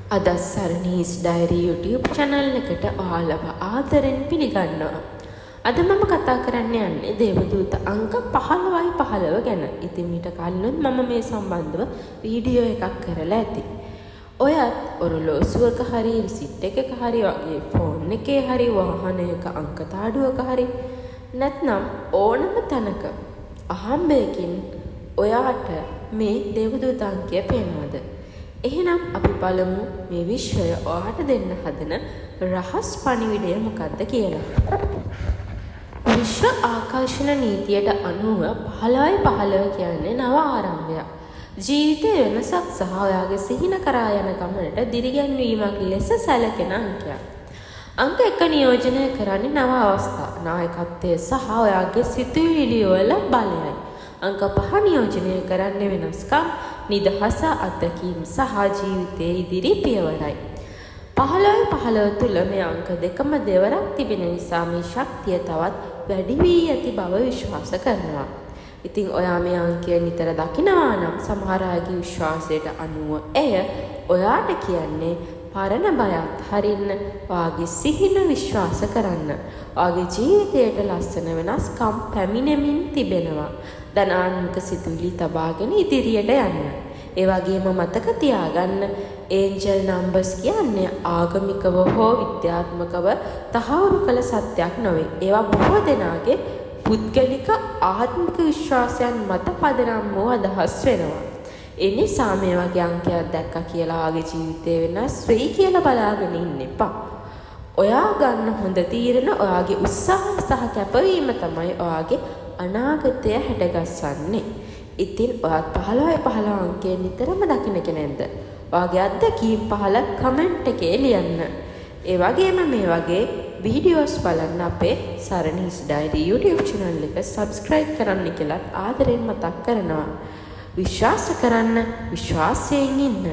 අද සරණීස් diary YouTube channel එකට ඔයාලව ආදරෙන් පිළිගන්නවා. අද මම කතා කරන්න යන්නේ දේවදූත අංක 15යි 15 ගැන. ඉතින් මීට කලින් මම මේ සම්බන්ධව වීඩියෝ එකක් කරලා ඇති. ඔයත් ඔරලෝසුවක හරි රිසිට් එකක හරි වගේ ෆෝන් එකේ හරි වාහනයක අංක තාඩුවක හරි නැත්නම් ඕනම තැනක අහම්බයකින් ඔයාට මේ දේවදූත අංකය පේනවද? එහෙනම් අපි බලමු මේ විශ්වය ඔයාට දෙන්න හදන රහස් පණිවිඩය මොකක්ද කියලා. විශ්ව ආකර්ෂණ නීතියට අනුව 15යි 15 කියන්නේ නව ආරම්භයක්. ජීවිතයේ වෙනසක් සහ ඔයාගේ සිහින කරා යන ගමනට දිරිගැන්වීමක් ලෙස සැලකෙන අංකයක්. අංක 1 නියෝජනය කරන්නේ නව අවස්ථා, නායකත්වය සහ ඔයාගේ සිතුවිලි වල බලයයි. අංක 5 නියෝජනය කරන්නේ වෙනස්කම්, නිදහස, අත්දැකීම් සහ ජීවිතයේ ඉදිරි පියවරයි. 15යි 15 තුල මේ අංක දෙකම දෙවරක් තිබෙන නිසා මේ ශක්තිය තවත් වැඩි වී ඇති බව විශ්වාස කරනවා. ඉතින් ඔයා මේ අංකය නිතර දකිනවා නම් සමහර අයගේ විශ්වාසයට අනුව එය ඔයාට කියන්නේ පරණ බයත් හරින්න, ඔයාගේ සිහින විශ්වාස කරන්න. ඔයාගේ ජීවිතයට ලස්සන වෙනස්කම් පැමිණෙමින් තිබෙනවා. ධනාත්මක සිතුවිලි තබාගෙන ඉදිරියට යන්න. ඒ වගේම මතක තියාගන්න ඒන්ජල් නම්බර්ස් කියන්නේ ආගමිකව හෝ විද්‍යාත්මකව තහවුරු කළ සත්‍යයක් නොවේ. ඒවා බොහෝ දෙනාගේ පුද්ගලික ආත්මික විශ්වාසයන් මත පදනම් වූ අදහස් වෙනවා. ඒ නිසා මේ වගේ අංකයක් දැක්කා කියලා ඔයාගේ ජීවිතේ වෙනස් වෙයි කියලා බලාගෙන ඉන්න එපා. ඔයා ගන්න හොඳ තීරණ, ඔයාගේ උත්සාහ සහ කැපවීම තමයි ඔයාගේ අනාගතය හැඩගස්සන්නේ. ඉතින් ඔයත් 15යි 15 අංකය නිතරම දකින්න කෙනෙක්ද? ඔයාගේ අත්දැකීම් පහල කමෙන්ට් එකේ ලියන්න. ඒ වගේම මේ වගේ වීඩියෝස් බලන්න අපේ සරණීස් ඩයරි YouTube channel එක subscribe කරන්න කියලා ආදරෙන් මතක් කරනවා. විශ්වාස කරන්න, විශ්වාසයෙන් ඉන්න.